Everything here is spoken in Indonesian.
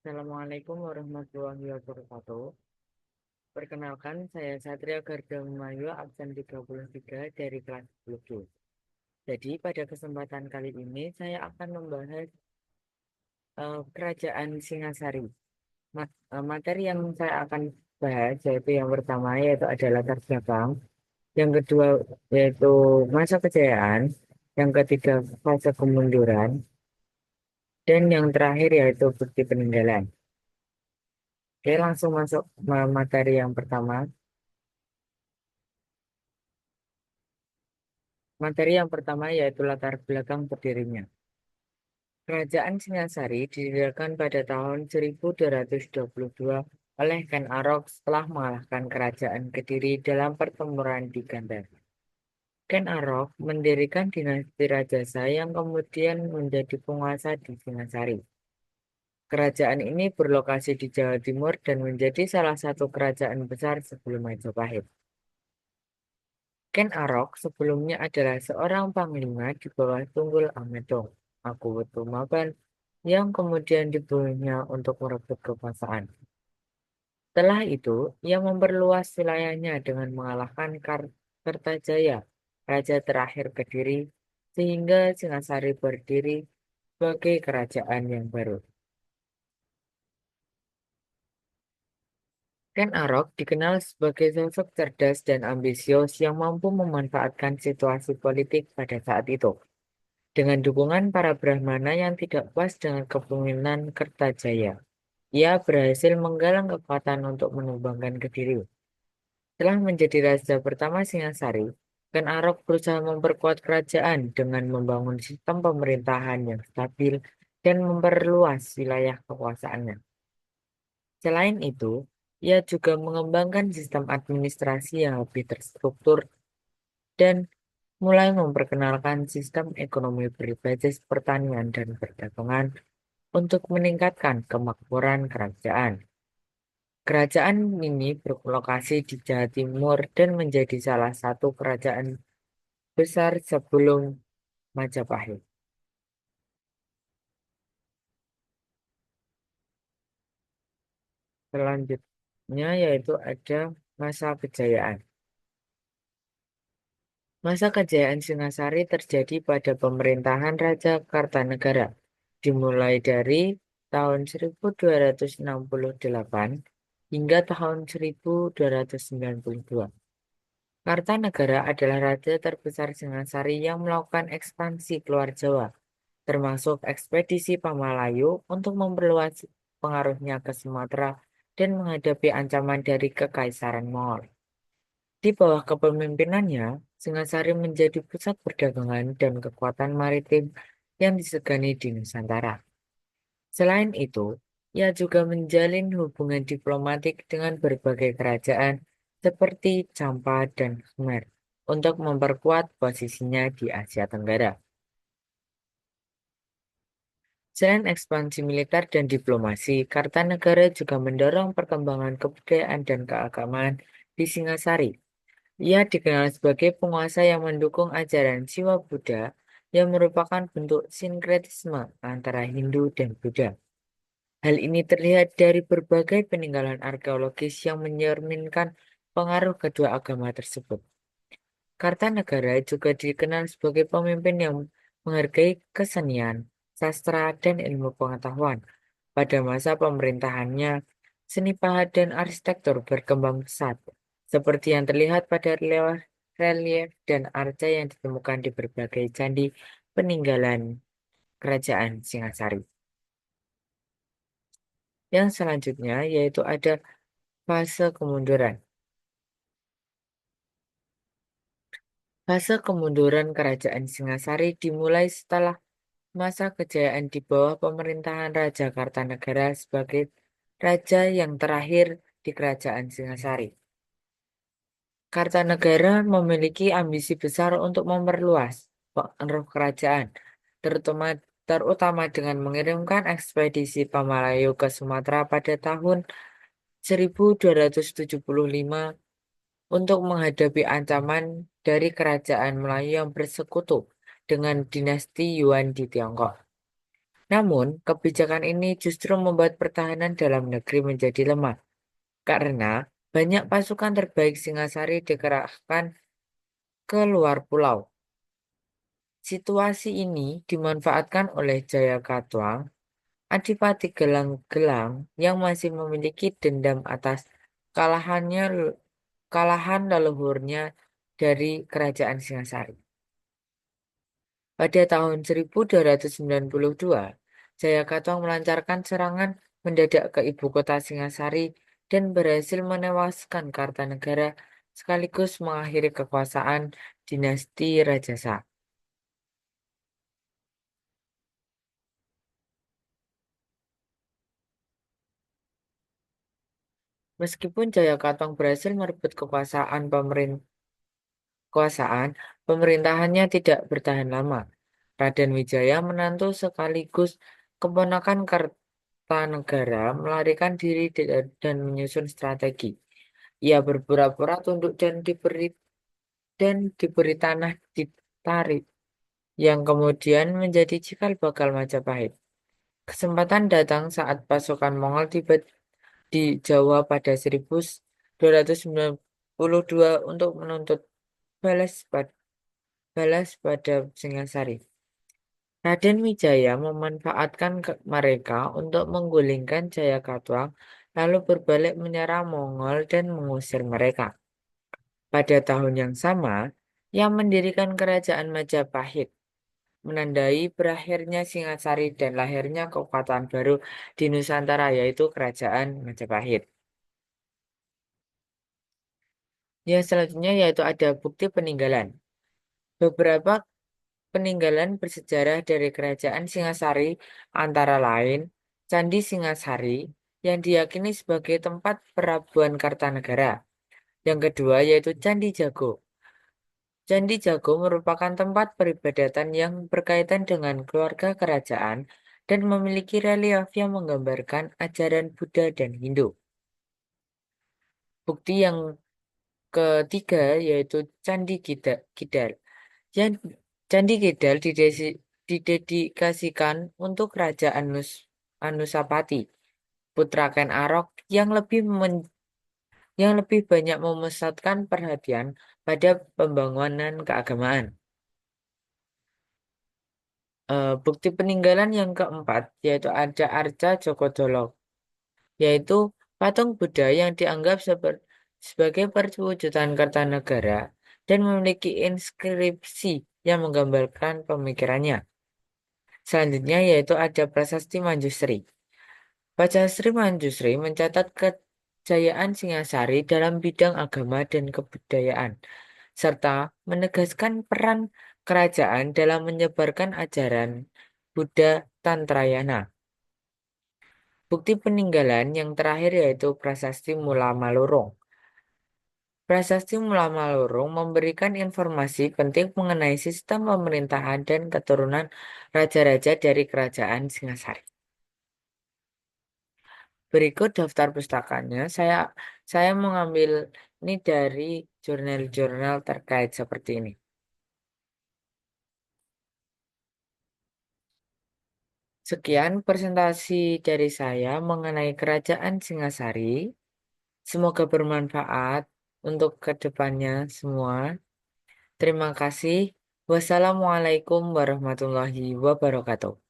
Assalamualaikum warahmatullahi wabarakatuh. Perkenalkan, saya Satria Gardamayu, absen 33 dari kelas 10. Jadi, pada kesempatan kali ini saya akan membahas kerajaan Singasari. Materi yang saya akan bahas yaitu yang pertama yaitu adalah latar belakang, yang kedua yaitu masa kejayaan, yang ketiga fase kemunduran, dan yang terakhir yaitu bukti peninggalan. Oke, langsung masuk materi yang pertama. Materi yang pertama yaitu latar belakang berdirinya. Kerajaan Singasari didirikan pada tahun 1222 oleh Ken Arok setelah mengalahkan kerajaan Kediri dalam pertempuran di Gandar. Ken Arok mendirikan dinasti Rajasa yang kemudian menjadi penguasa di Singasari. Kerajaan ini berlokasi di Jawa Timur dan menjadi salah satu kerajaan besar sebelum Majapahit. Ken Arok sebelumnya adalah seorang panglima di bawah Tunggul Amedong, Akuwutumaban, yang kemudian dibunuhnya untuk merebut kekuasaan. Setelah itu, ia memperluas wilayahnya dengan mengalahkan Kertajaya, raja terakhir Kediri, sehingga Singasari berdiri sebagai kerajaan yang baru. Ken Arok dikenal sebagai sosok cerdas dan ambisius yang mampu memanfaatkan situasi politik pada saat itu. Dengan dukungan para Brahmana yang tidak puas dengan kepemimpinan Kertajaya, ia berhasil menggalang kekuatan untuk menumbangkan Kediri. Setelah menjadi raja pertama Singasari, Ken Arok berusaha memperkuat kerajaan dengan membangun sistem pemerintahan yang stabil dan memperluas wilayah kekuasaannya. Selain itu, ia juga mengembangkan sistem administrasi yang lebih terstruktur dan mulai memperkenalkan sistem ekonomi berbasis pertanian dan perdagangan untuk meningkatkan kemakmuran kerajaan. Kerajaan ini berlokasi di Jawa Timur dan menjadi salah satu kerajaan besar sebelum Majapahit. Selanjutnya yaitu ada masa kejayaan. Masa kejayaan Singasari terjadi pada pemerintahan Raja Kartanegara, dimulai dari tahun 1268 hingga tahun 1292. Kartanegara adalah raja terbesar Singasari yang melakukan ekspansi keluar Jawa, termasuk ekspedisi Pamalayu untuk memperluas pengaruhnya ke Sumatera dan menghadapi ancaman dari Kekaisaran Mongol. Di bawah kepemimpinannya, Singasari menjadi pusat perdagangan dan kekuatan maritim yang disegani di Nusantara. Selain itu, ia juga menjalin hubungan diplomatik dengan berbagai kerajaan seperti Campa dan Khmer untuk memperkuat posisinya di Asia Tenggara. Selain ekspansi militer dan diplomasi, Kartanegara juga mendorong perkembangan kebudayaan dan keagamaan di Singasari. Ia dikenal sebagai penguasa yang mendukung ajaran Siwa Buddha yang merupakan bentuk sinkretisme antara Hindu dan Buddha. Hal ini terlihat dari berbagai peninggalan arkeologis yang mencerminkan pengaruh kedua agama tersebut. Kartanegara juga dikenal sebagai pemimpin yang menghargai kesenian, sastra, dan ilmu pengetahuan. Pada masa pemerintahannya, seni pahat dan arsitektur berkembang pesat, seperti yang terlihat pada relief dan arca yang ditemukan di berbagai candi peninggalan kerajaan Singasari. Yang selanjutnya yaitu ada fase kemunduran. Fase kemunduran kerajaan Singasari dimulai setelah masa kejayaan di bawah pemerintahan Raja Kartanegara sebagai raja yang terakhir di kerajaan Singasari. Kartanegara memiliki ambisi besar untuk memperluas pengaruh kerajaan, terutama terutama dengan mengirimkan ekspedisi Pamalayu ke Sumatera pada tahun 1275 untuk menghadapi ancaman dari kerajaan Melayu yang bersekutu dengan dinasti Yuan di Tiongkok. Namun, kebijakan ini justru membuat pertahanan dalam negeri menjadi lemah karena banyak pasukan terbaik Singasari dikerahkan ke luar pulau. Situasi ini dimanfaatkan oleh Jayakatwang, Adipati Gelang-Gelang yang masih memiliki dendam atas kalahannya kalahan leluhurnya dari Kerajaan Singasari. Pada tahun 1292, Jayakatwang melancarkan serangan mendadak ke ibu kota Singasari dan berhasil menewaskan Kartanegara sekaligus mengakhiri kekuasaan dinasti Rajasa. Meskipun Jayakatwang berhasil merebut kekuasaan, pemerintahannya tidak bertahan lama. Raden Wijaya menantu sekaligus keponakan Kartanegara melarikan diri dan menyusun strategi. Ia berpura-pura tunduk dan diberi tanah ditarik, yang kemudian menjadi cikal bakal Majapahit. Kesempatan datang saat pasukan Mongol tiba di Jawa pada 1292 untuk menuntut balas pad- balas pada Singasari. Raden Wijaya memanfaatkan mereka untuk menggulingkan Jayakatwang, lalu berbalik menyerang Mongol dan mengusir mereka. Pada tahun yang sama, ia mendirikan kerajaan Majapahit, menandai berakhirnya Singasari dan lahirnya kekuatan baru di Nusantara yaitu Kerajaan Majapahit. Ya, selanjutnya yaitu ada bukti peninggalan. Beberapa peninggalan bersejarah dari Kerajaan Singasari antara lain Candi Singasari yang diyakini sebagai tempat perabuan Kartanegara. Yang kedua yaitu Candi Jago. Candi Jago merupakan tempat peribadatan yang berkaitan dengan keluarga kerajaan dan memiliki relief yang menggambarkan ajaran Buddha dan Hindu. Bukti yang ketiga yaitu Candi Kidal. Yang Candi Kidal didedikasikan untuk Raja Anusapati, putra Ken Arok yang lebih banyak memusatkan perhatian pada pembangunan keagamaan. Bukti peninggalan yang keempat yaitu ada Arca Jogodolok, yaitu patung Buddha yang dianggap sebagai perwujudan Kertanegara dan memiliki inskripsi yang menggambarkan pemikirannya. Selanjutnya yaitu ada Prasasti Manjusri. Prasasti Manjusri mencatat kejayaan Singasari dalam bidang agama dan kebudayaan, serta menegaskan peran kerajaan dalam menyebarkan ajaran Buddha Tantrayana. Bukti peninggalan yang terakhir yaitu Prasasti Mula Malurung. Prasasti Mula Malurung memberikan informasi penting mengenai sistem pemerintahan dan keturunan raja-raja dari Kerajaan Singasari. Berikut daftar pustakanya. Saya mengambil ini dari jurnal-jurnal terkait seperti ini. Sekian presentasi dari saya mengenai Kerajaan Singasari. Semoga bermanfaat untuk kedepannya semua. Terima kasih. Wassalamualaikum warahmatullahi wabarakatuh.